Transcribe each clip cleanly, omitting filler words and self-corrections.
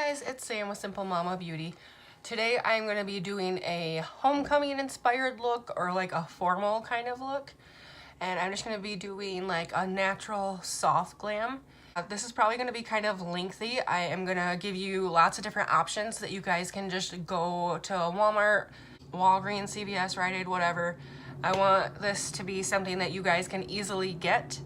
guys, it's Sam with Simple Mama Beauty. Today I'm going to be doing a homecoming inspired look, or like a formal kind of look. And I'm just going to be doing like a natural soft glam. This is probably going to be kind of lengthy. I am going to give you lots of different options that you guys can just go to Walmart, Walgreens, CVS, Rite Aid, whatever. I want this to be something that you guys can easily get.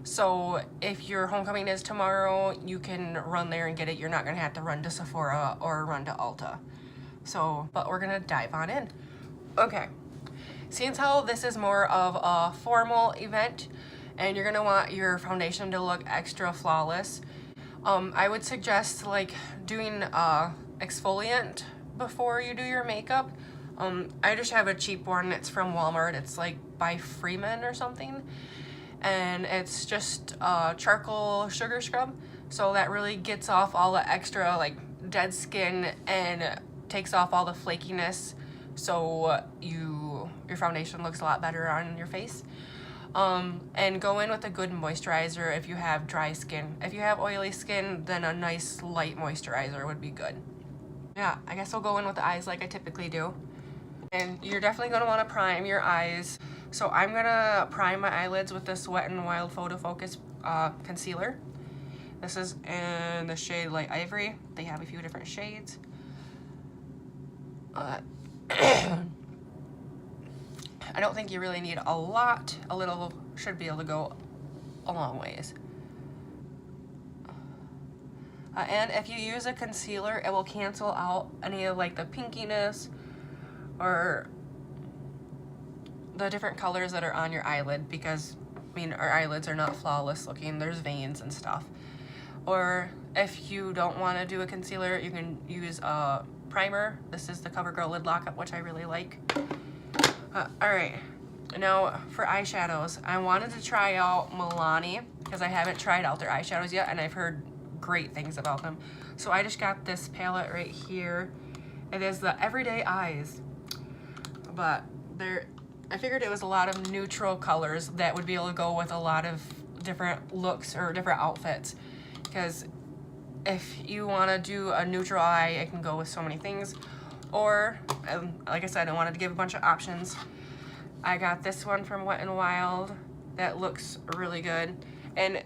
So if your homecoming is tomorrow, you can run there and get it. You're not gonna have to run to Sephora or run to Ulta. So, but we're gonna dive on in. Okay, seeing how this is more of a formal event and you're gonna want your foundation to look extra flawless, I would suggest like doing exfoliant before you do your makeup. I just have a cheap one. It's from Walmart. It's like by Freeman or something. And it's just charcoal sugar scrub, so that really gets off all the extra like dead skin and takes off all the flakiness, so your foundation looks a lot better on your face. And go in with a good moisturizer if you have dry skin. If you have oily skin, then a nice light moisturizer would be good. Yeah, I guess I'll go in with the eyes like I typically do. And you're definitely going to want to prime your eyes. So I'm going to prime my eyelids with this Wet n Wild Photo Focus concealer. This is in the shade Light Ivory. They have a few different shades. I don't think you really need a lot. A little should be able to go a long ways. And if you use a concealer, it will cancel out any of like the pinkiness or the different colors that are on your eyelid, because I mean our eyelids are not flawless looking. There's veins and stuff. Or if you don't want to do a concealer, you can use a primer. This is the CoverGirl Lid Lockup, which I really like. Alright, now for eyeshadows, I wanted to try out Milani because I haven't tried out their eyeshadows yet and I've heard great things about them. So I just got this palette right here. It is the Everyday Eyes, but I figured it was a lot of neutral colors that would be able to go with a lot of different looks or different outfits. Because if you want to do a neutral eye, it can go with so many things. Or, like I said, I wanted to give a bunch of options. I got this one from Wet n Wild that looks really good. And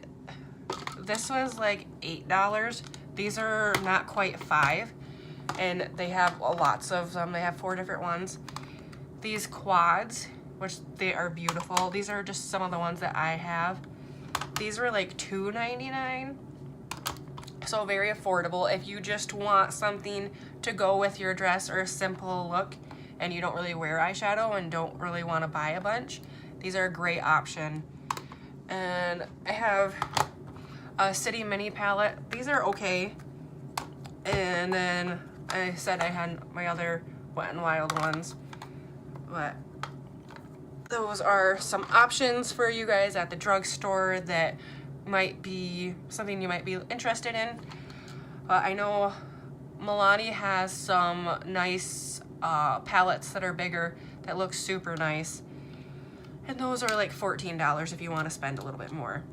this was like $8. These are not quite $5. And they have lots of them. They have 4 different ones. These quads, which they are beautiful. These are just some of the ones that I have. These were like $2.99. So very affordable. If you just want something to go with your dress or a simple look and you don't really wear eyeshadow and don't really want to buy a bunch, these are a great option. And I have a City Mini palette. These are okay. And then I said I had my other Wet n Wild ones. But those are some options for you guys at the drugstore that might be something you might be interested in. I know Milani has some nice palettes that are bigger that look super nice. And those are like $14 if you want to spend a little bit more.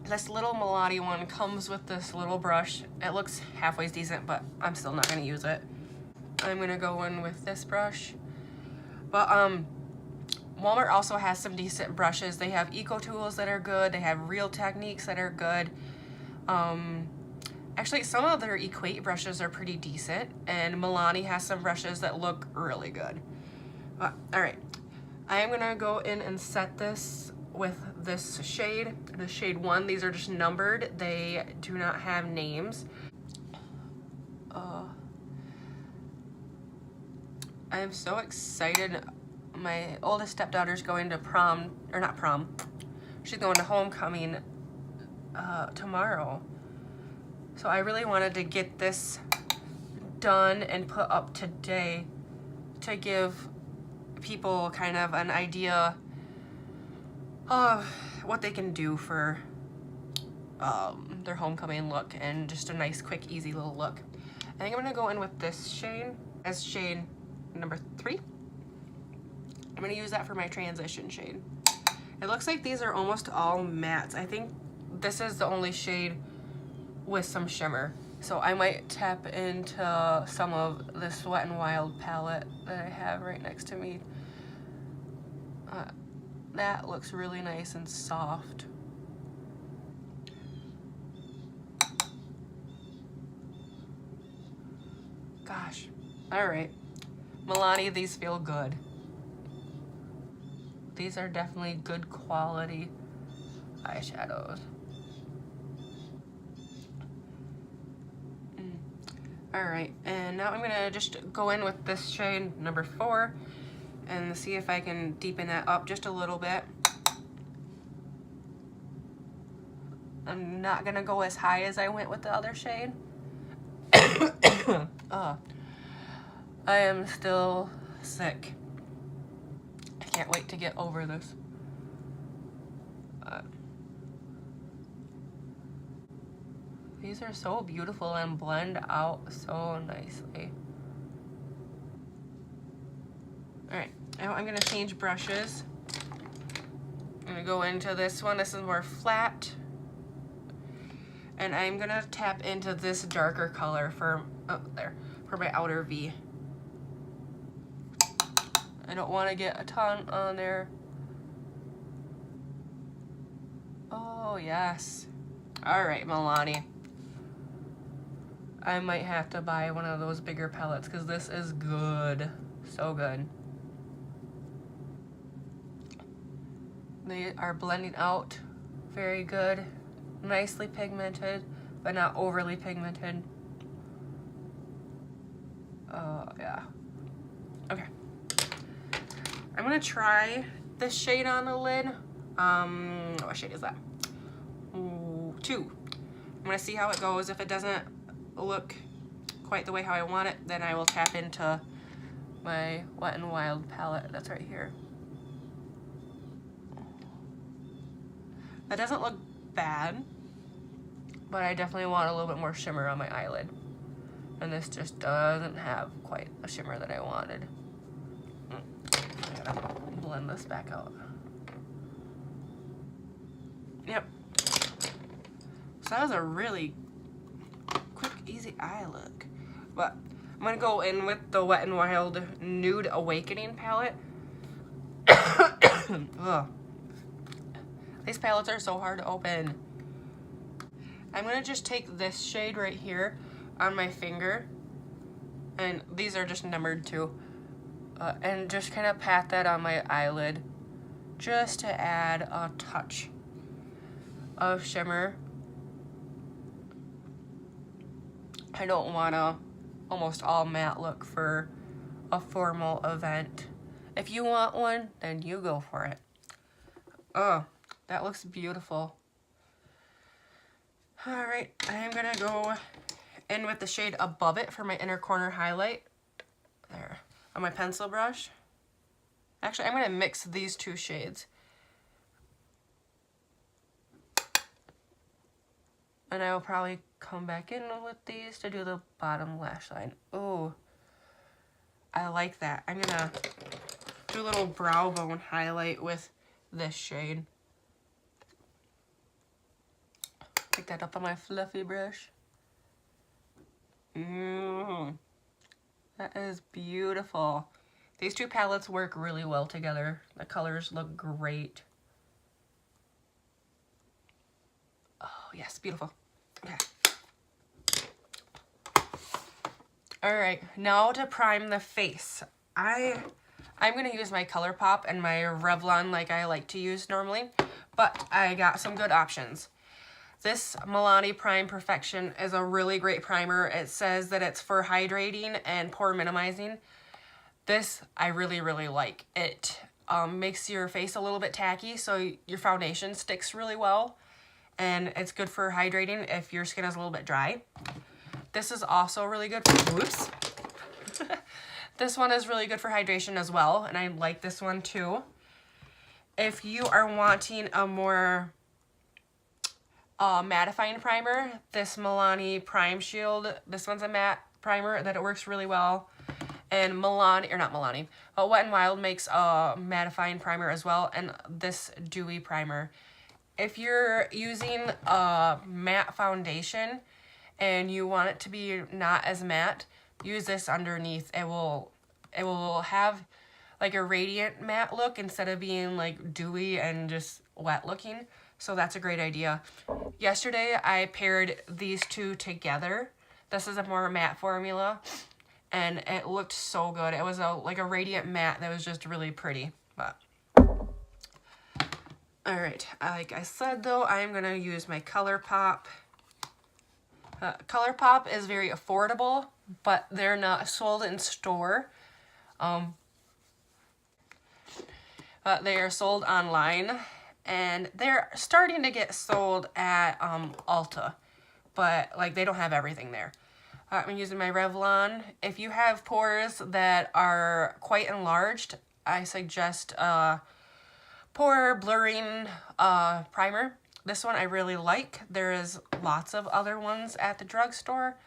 This little Milani one comes with this little brush. It looks halfway decent, but I'm still not going to use it. I'm going to go in with this brush. But Walmart also has some decent brushes. They have Eco Tools that are good. They have Real Techniques that are good. Actually, some of their Equate brushes are pretty decent. And Milani has some brushes that look really good. Alright, I am going to go in and set this with this shade, the shade 1. These are just numbered. They do not have names. I am so excited. My oldest stepdaughter's going to prom, or not prom, she's going to homecoming tomorrow. So I really wanted to get this done and put up today to give people kind of an idea of what they can do for their homecoming look, and just a nice, quick, easy little look. I think I'm gonna go in with this shade as shade number 3. I'm gonna use that for my transition shade. It looks like these are almost all mattes. I think this is the only shade with some shimmer. So I might tap into some of this Wet n Wild palette that I have right next to me. That looks really nice and soft. Gosh. Alright. Milani, these feel good. These are definitely good quality eyeshadows. Alright, and now I'm gonna just go in with this shade number 4 and see if I can deepen that up just a little bit. I'm not gonna go as high as I went with the other shade. I am still sick. I can't wait to get over this. These are so beautiful and blend out so nicely. Alright, now I'm gonna change brushes. I'm gonna go into this one. This is more flat. And I'm gonna tap into this darker color for my outer V. I don't want to get a ton on there. Oh yes. Alright, Milani. I might have to buy one of those bigger palettes because this is good. So good. They are blending out very good. Nicely pigmented, but not overly pigmented. Yeah. Okay. I'm gonna try this shade on the lid. What shade is that? Ooh, 2. I'm gonna see how it goes. If it doesn't look quite the way how I want it, then I will tap into my Wet n Wild palette that's right here. That doesn't look bad, but I definitely want a little bit more shimmer on my eyelid. And this just doesn't have quite a shimmer that I wanted. I gotta blend this back out. Yep. So that was a really quick, easy eye look. But I'm gonna go in with the Wet n Wild Nude Awakening palette. Ugh. These palettes are so hard to open. I'm gonna just take this shade right here on my finger, and these are just numbered too, and just kind of pat that on my eyelid just to add a touch of shimmer. I don't want a almost all matte look for a formal event. If you want one, then you go for it. Oh, that looks beautiful. All right, I'm gonna go in with the shade above it for my inner corner highlight. There, on my pencil brush. Actually, I'm gonna mix these 2 shades. And I will probably come back in with these to do the bottom lash line. Oh, I like that. I'm gonna do a little brow bone highlight with this shade. Pick that up on my fluffy brush. That is beautiful. These 2 palettes work really well together. The colors look great. Oh, yes, beautiful. Okay. All right, now to prime the face. I'm gonna use my ColourPop and my Revlon like I like to use normally, but I got some good options. This Milani Prime Perfection is a really great primer. It says that it's for hydrating and pore minimizing. This I really, really like. It makes your face a little bit tacky, so your foundation sticks really well. And it's good for hydrating if your skin is a little bit dry. This is also really good for, whoops. This one is really good for hydration as well, and I like this one too. If you are wanting a more mattifying primer, this Milani Prime Shield, this one's a matte primer that it works really well. And Milani, or not Milani, Wet n Wild makes a mattifying primer as well, and this dewy primer. If you're using a matte foundation and you want it to be not as matte, use this underneath. It will have like a radiant matte look instead of being like dewy and just wet looking. So that's a great idea. Yesterday I paired these two together. This is a more matte formula and it looked so good. It was like a radiant matte that was just really pretty. But all right, like I said though, I'm gonna use my ColourPop. ColourPop is very affordable, but they're not sold in store. They are sold online, and they're starting to get sold at Ulta, but like they don't have everything there. I'm using my Revlon. If you have pores that are quite enlarged, I suggest pore blurring primer. This one I really like. There is lots of other ones at the drugstore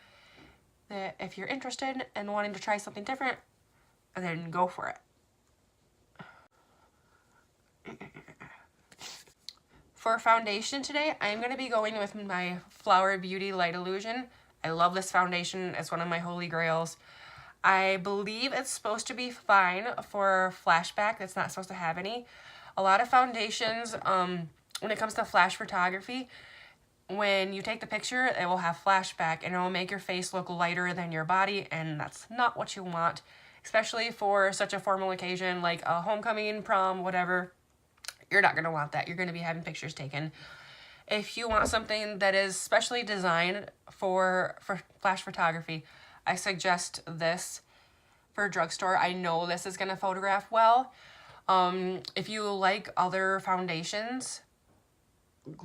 that if you're interested and wanting to try something different, then go for it. For foundation today, I'm going to be going with my Flower Beauty Light Illusion. I love this foundation. It's one of my holy grails. I believe it's supposed to be fine for flashback. It's not supposed to have any. A lot of foundations, when it comes to flash photography, when you take the picture, it will have flashback and it will make your face look lighter than your body, and that's not what you want, especially for such a formal occasion like a homecoming, prom, whatever. You're not going to want that. You're going to be having pictures taken. If you want something that is specially designed for flash photography, I suggest this for a drugstore. I know this is going to photograph well. If you like other foundations,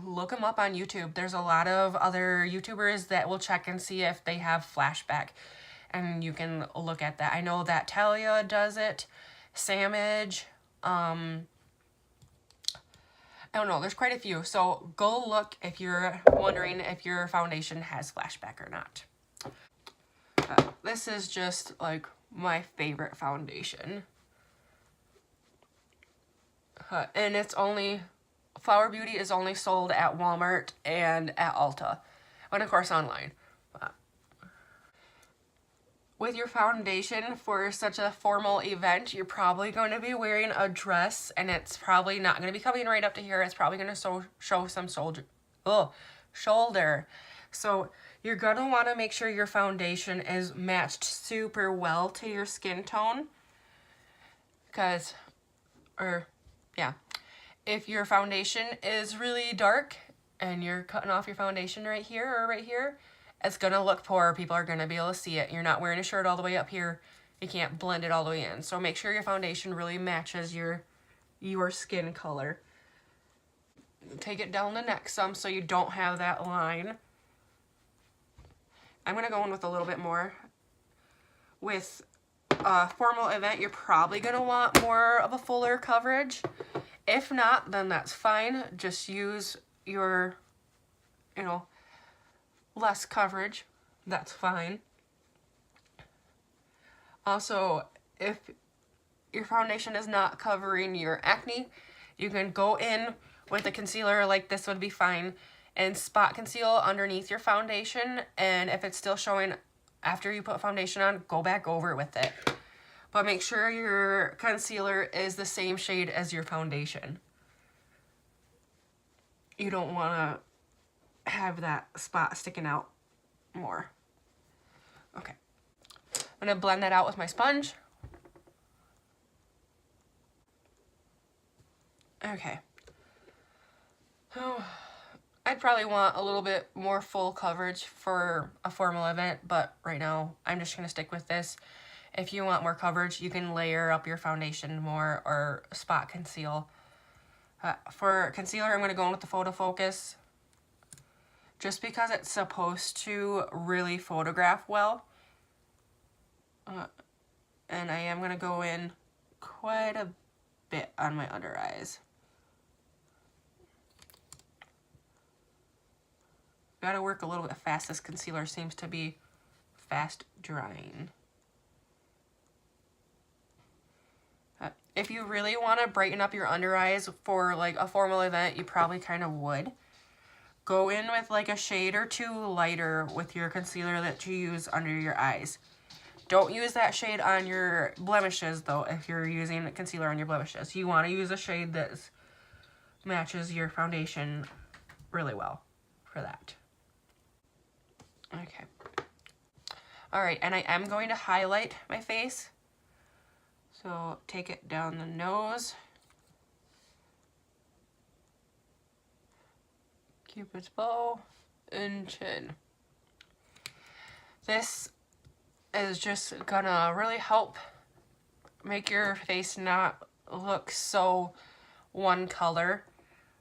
look them up on YouTube. There's a lot of other YouTubers that will check and see if they have flashback, and you can look at that. I know that Talia does it, Samage, I don't know, there's quite a few. So go look if you're wondering if your foundation has flashback or not. This is just like my favorite foundation. And it's only, Flower Beauty is only sold at Walmart and at Ulta. And of course online. With your foundation for such a formal event, you're probably going to be wearing a dress, and it's probably not going to be coming right up to here. It's probably going to show some shoulder. So you're going to want to make sure your foundation is matched super well to your skin tone. If your foundation is really dark and you're cutting off your foundation right here or right here, it's going to look poor. People are going to be able to see it. You're not wearing a shirt all the way up here. You can't blend it all the way in. So make sure your foundation really matches your skin color. Take it down the neck some so you don't have that line. I'm going to go in with a little bit more. With a formal event, you're probably going to want more of a fuller coverage. If not, then that's fine. Just use your, less coverage. That's fine. Also, if your foundation is not covering your acne, you can go in with a concealer like this would be fine and spot conceal underneath your foundation, and if it's still showing after you put foundation on, go back over it with it. But make sure your concealer is the same shade as your foundation. You don't want to have that spot sticking out more. Okay. I'm going to blend that out with my sponge. Okay. Oh, I'd probably want a little bit more full coverage for a formal event, but right now I'm just going to stick with this. If you want more coverage, you can layer up your foundation more or spot conceal. For concealer, I'm going to go in with the Photo Focus just because it's supposed to really photograph well. And I am going to go in quite a bit on my under eyes. Gotta work a little bit fast. This concealer seems to be fast drying. If you really want to brighten up your under eyes for like a formal event, you probably kind of would. go in with like a shade or two lighter with your concealer that you use under your eyes. Don't use that shade on your blemishes though if you're using concealer on your blemishes. You want to use a shade that matches your foundation really well for that. Okay. Alright, and I am going to highlight my face. So take it down the nose. Cupid's bow and chin. This is just gonna really help make your face not look so one color.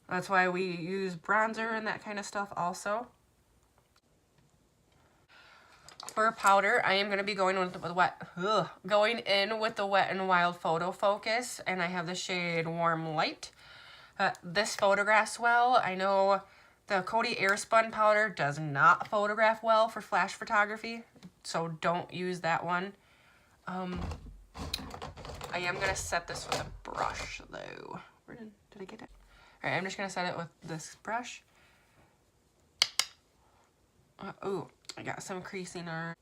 That's why we use bronzer and that kind of stuff also. For powder, I am going to be going in with the Wet n Wild Photo Focus, and I have the shade Warm Light. This photographs well. I know the Coty Airspun powder does not photograph well for flash photography, so don't use that one. I am going to set this with a brush, though. Where did I get it? Alright, I'm just going to set it with this brush. Ooh, I got some creasing on.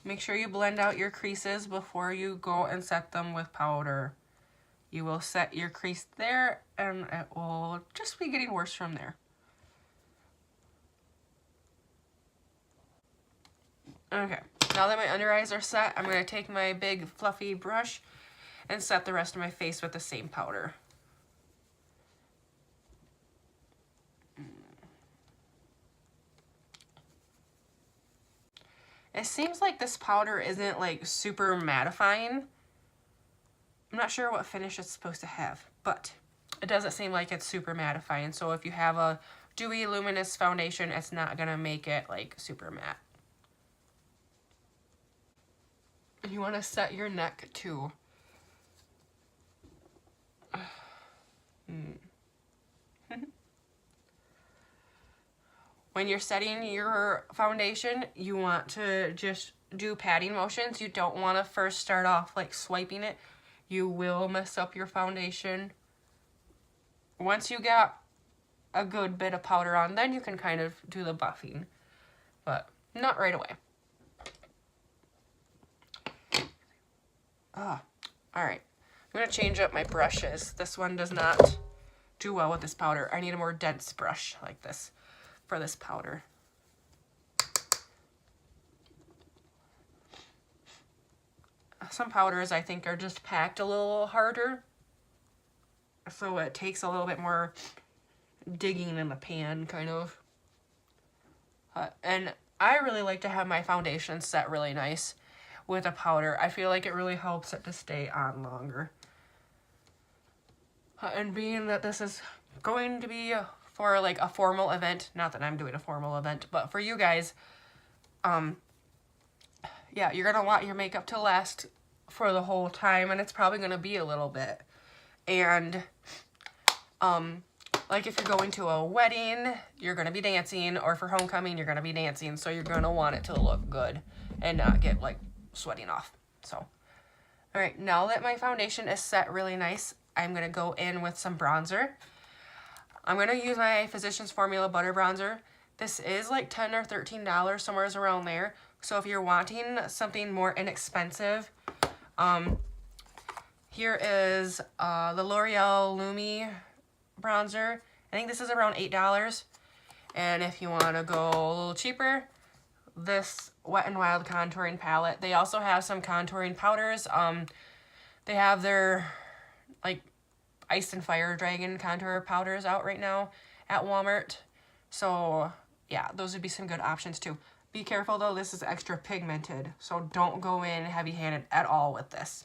Make sure you blend out your creases before you go and set them with powder. You will set your crease there, and it will just be getting worse from there. Okay, now that my under eyes are set, I'm going to take my big fluffy brush and set the rest of my face with the same powder. It seems like this powder isn't like super mattifying. I'm not sure what finish it's supposed to have, but it doesn't seem like it's super mattifying. So if you have a dewy luminous foundation, it's not gonna make it like super matte. You want to set your neck too. When you're setting your foundation, you want to just do patting motions. You don't want to first start off like swiping it. You will mess up your foundation. Once you got a good bit of powder on, then you can kind of do the buffing, but not right away. All right. I'm going to change up my brushes. This one does not do well with this powder. I need a more dense brush like this for this powder. Some powders I think are just packed a little harder, so it takes a little bit more digging in the pan, kind of. And I really like to have my foundation set really nice with a powder. I feel like it really helps it to stay on longer. And being that this is going to be for like a formal event, not that I'm doing a formal event, but for you guys, yeah, you're gonna want your makeup to last for the whole time, and it's probably gonna be a little bit. And like if you're going to a wedding, you're gonna be dancing, or for homecoming, you're gonna be dancing, so you're gonna want it to look good and not get like sweating off. So, all right, now that my foundation is set really nice, I'm gonna go in with some bronzer. I'm going to use my Physicians Formula Butter Bronzer. This is like $10 or $13, somewhere around there. So if you're wanting something more inexpensive, here is the L'Oreal Lumi Bronzer. I think this is around $8. And if you want to go a little cheaper, this Wet n Wild Contouring Palette. They also have some contouring powders. They have their like Ice and Fire Dragon contour powders out right now at Walmart. So yeah, those would be some good options too. Be careful though, this is extra pigmented, so don't go in heavy-handed at all with this.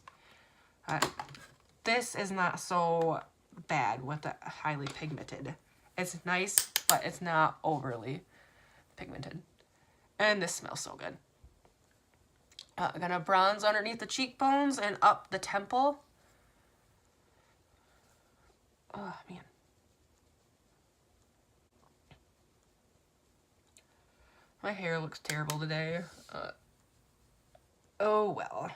This is not so bad with the highly pigmented. It's nice, but it's not overly pigmented. And this smells so good. I'm gonna bronze underneath the cheekbones and up the temple. Oh, man. My hair looks terrible today. Oh, well.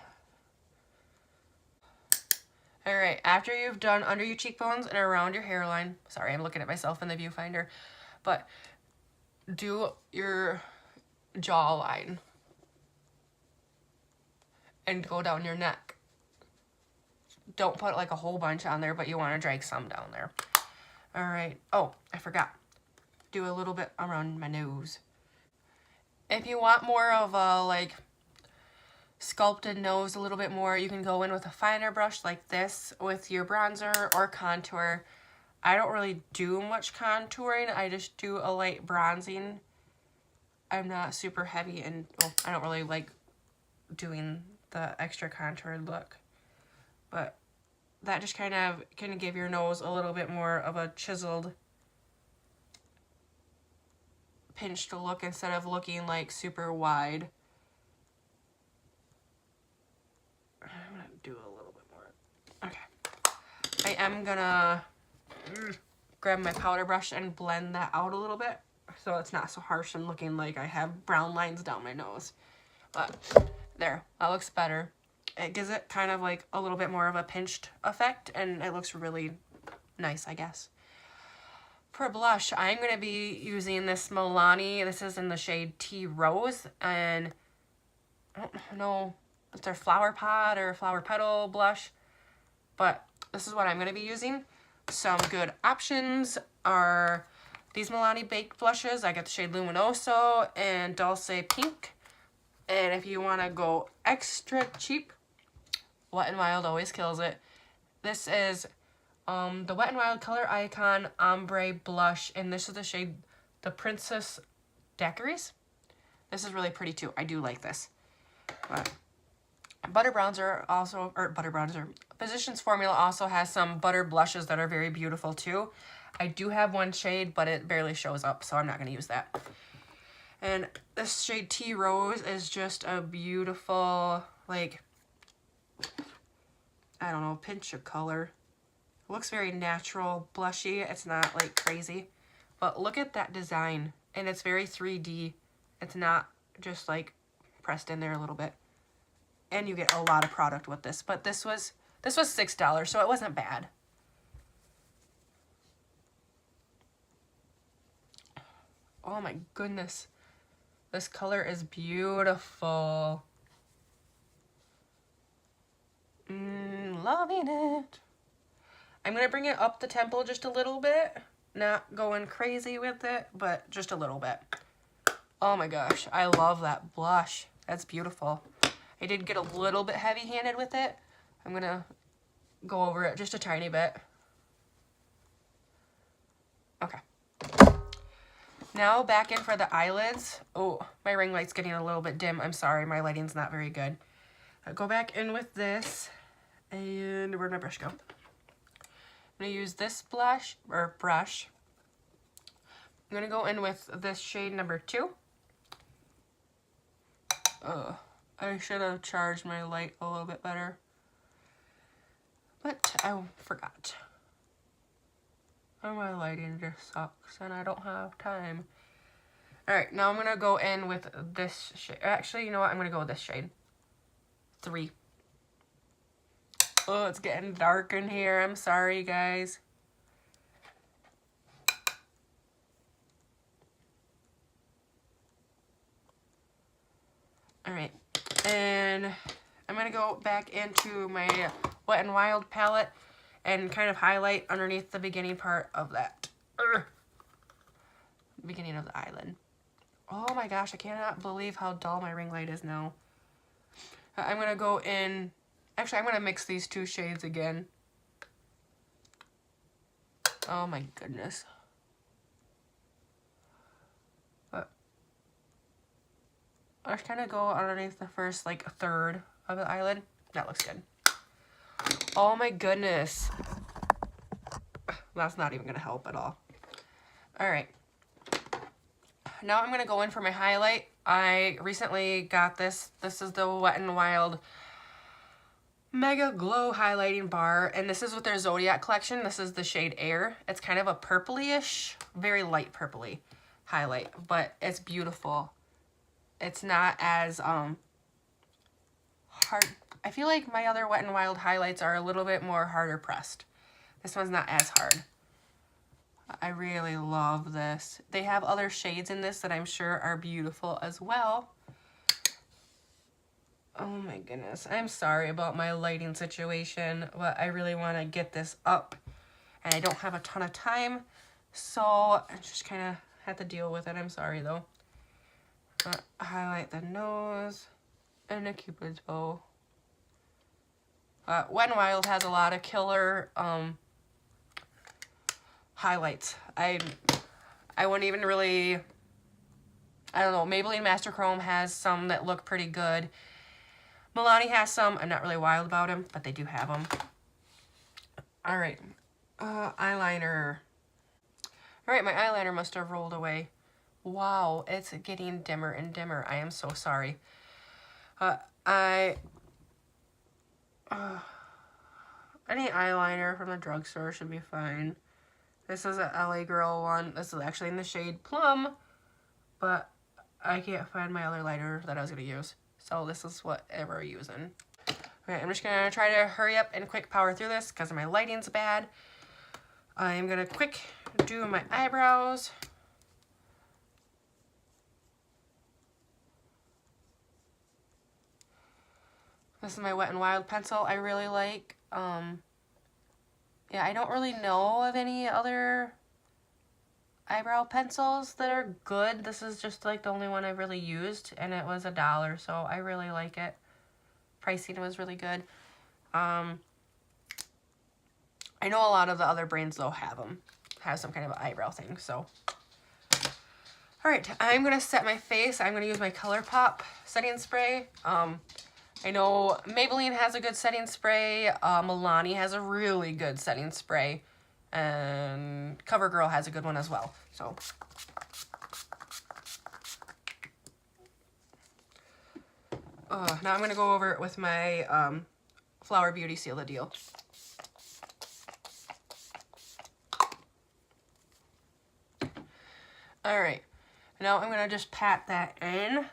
Alright, after you've done under your cheekbones and around your hairline, sorry, I'm looking at myself in the viewfinder, but do your jawline and go down your neck. Don't put like a whole bunch on there, but you want to drag some down there. All right. Oh, I forgot. Do a little bit around my nose. If you want more of a like sculpted nose a little bit more, you can go in with a finer brush like this with your bronzer or contour. I don't really do much contouring. I just do a light bronzing. I'm not super heavy and well, I don't really like doing the extra contoured look. But that just kind of can give your nose a little bit more of a chiseled, pinched look instead of looking like super wide. I'm gonna do a little bit more. Okay. I am gonna grab my powder brush and blend that out a little bit so it's not so harsh and looking like I have brown lines down my nose. But there, that looks better. It gives it kind of like a little bit more of a pinched effect and it looks really nice, I guess. For blush, I'm going to be using this Milani. This is in the shade Tea Rose, and I don't know if they're flower pot or flower petal blush, but this is what I'm going to be using. Some good options are these Milani baked blushes. I got the shade Luminoso and Dulce Pink. And if you want to go extra cheap, Wet n Wild always kills it. This is the Wet n Wild Color Icon Ombre Blush, and this is the shade the Princess Daiquiris. This is really pretty too. I do like this. Butter Bronzer also, or Butter Bronzer. Physicians Formula also has some butter blushes that are very beautiful too. I do have one shade, but it barely shows up, so I'm not going to use that. And this shade Tea Rose is just a beautiful, like, I don't know, pinch of color. It looks very natural, blushy. It's not like crazy. But look at that design. And it's very 3D. It's not just like pressed in there a little bit. And you get a lot of product with this. But this was $6, so it wasn't bad. Oh my goodness. This color is beautiful. Loving it. I'm going to bring it up the temple just a little bit. Not going crazy with it, but just a little bit. Oh my gosh, I love that blush. That's beautiful. I did get a little bit heavy-handed with it. I'm going to go over it just a tiny bit. Okay. Now back in for the eyelids. Oh, my ring light's getting a little bit dim. I'm sorry, my lighting's not very good. I'll go back in with this. And where'd my brush go? I'm going to use this brush. I'm going to go in with this shade number 2. I should have charged my light a little bit better. But I forgot. Oh, my lighting just sucks and I don't have time. Alright, now I'm going to go in with this shade. Actually, you know what? I'm going to go with this shade. 3. Oh, it's getting dark in here. I'm sorry, guys. Alright, and I'm going to go back into my Wet n Wild palette and kind of highlight underneath the beginning part of that. Beginning of the eyelid. Oh my gosh, I cannot believe how dull my ring light is now. I'm going to go in... Actually, I'm going to mix these 2 shades again. Oh my goodness. But I just kind of go underneath the first, like, 1/3 of the eyelid. That looks good. Oh my goodness. That's not even going to help at all. Alright. Now I'm going to go in for my highlight. I recently got this. This is the Wet n Wild Mega Glow Highlighting Bar, and this is with their Zodiac collection. This is the shade Air. It's kind of a purpley-ish, very light purpley highlight, but it's beautiful. It's not as hard. I feel like my other Wet n Wild highlights are a little bit more harder pressed. This one's not as hard. I really love this. They have other shades in this that I'm sure are beautiful as well. Oh my goodness. I'm sorry about my lighting situation, but I really want to get this up. And I don't have a ton of time, so I just kind of have to deal with it. I'm sorry though. But highlight the nose and the Cupid's bow. Wet n Wild has a lot of killer highlights. I wouldn't even really, I don't know, Maybelline Master Chrome has some that look pretty good. Milani has some. I'm not really wild about them, but they do have them. All right, eyeliner. All right, my eyeliner must have rolled away. Wow, it's getting dimmer and dimmer. I am so sorry. Any eyeliner from the drugstore should be fine. This is a LA Girl one. This is actually in the shade Plum, but I can't find my other liner that I was going to use. So this is whatever I'm using. Okay, I'm just going to try to hurry up and quick power through this because my lighting's bad. I'm going to quick do my eyebrows. This is my Wet n Wild pencil I really like. Yeah, I don't really know of any other eyebrow pencils that are good. This is just like the only one I've really used, and it was $1, so I really like it. Pricing was really good. I know a lot of the other brands though have some kind of eyebrow thing, so. All right, I'm gonna set my face. I'm gonna use my ColourPop setting spray. I know Maybelline has a good setting spray. Milani has a really good setting spray. And CoverGirl has a good one as well. So, now I'm going to go over it with my Flower Beauty Seal the Deal. All right. Now I'm going to just pat that in.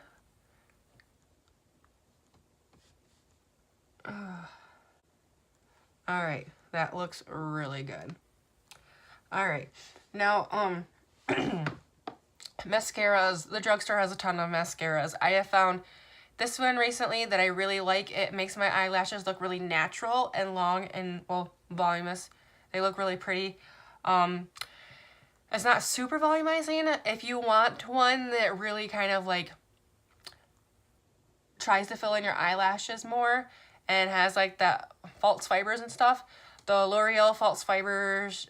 All right, that looks really good. All right, now mascaras. The drugstore has a ton of mascaras. I have found this one recently that I really like. It makes my eyelashes look really natural and long and, well, voluminous. They look really pretty. It's not super volumizing. If you want one that really kind of like tries to fill in your eyelashes more and has like that false fibers and stuff, the L'Oreal False Fibers,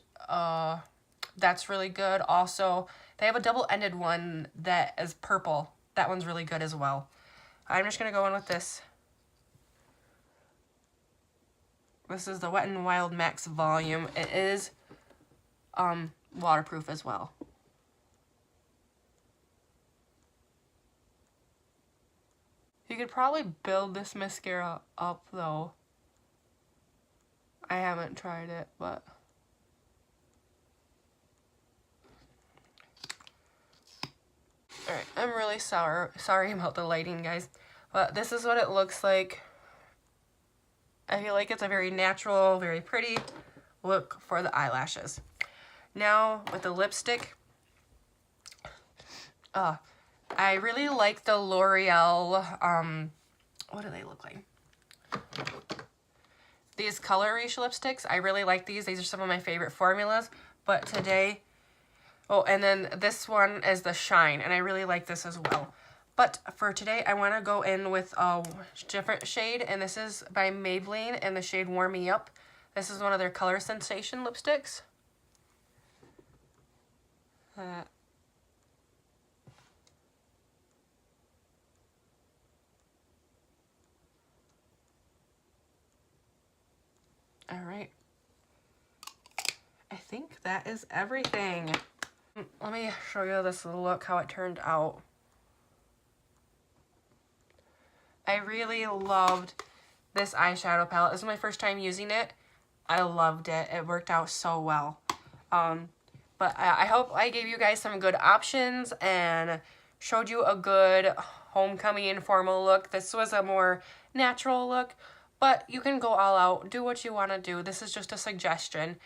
that's really good. Also, they have a double-ended one that is purple. That one's really good as well. I'm just going to go in with this. This is the Wet n Wild Max Volume. It is waterproof as well. You could probably build this mascara up though. I haven't tried it, but alright, I'm really sorry about the lighting, guys, but this is what it looks like. I feel like it's a very natural, very pretty look for the eyelashes. Now with the lipstick, I really like the L'Oreal, what do they look like? These Color Reach lipsticks, I really like these. These are some of my favorite formulas, but today, oh, and then this one is the Shine, and I really like this as well. But for today, I want to go in with a different shade, and this is by Maybelline in the shade Warm Me Up. This is one of their Color Sensation lipsticks. All right. I think that is everything. Let me show you this look, how it turned out. I really loved this eyeshadow palette. This is my first time using it. I loved it. It worked out so well. But I hope I gave you guys some good options and showed you a good homecoming formal look. This was a more natural look, but you can go all out, do what you want to do. This is just a suggestion.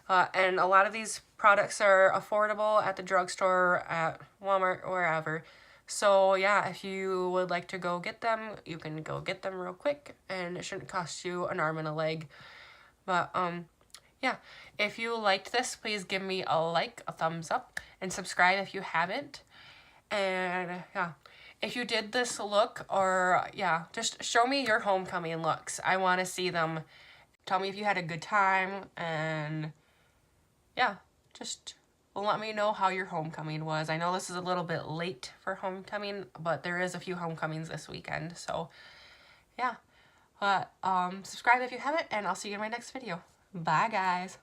And a lot of these products are affordable at the drugstore, at Walmart, wherever. So yeah, if you would like to go get them, you can go get them real quick, and it shouldn't cost you an arm and a leg. But yeah, if you liked this, please give me a like, a thumbs up, and subscribe if you haven't. And yeah, if you did this look, or yeah, just show me your homecoming looks. I want to see them. Tell me if you had a good time, and yeah, just let me know how your homecoming was. I know this is a little bit late for homecoming, but there is a few homecomings this weekend, so yeah. But subscribe if you haven't, and I'll see you in my next video. Bye, guys.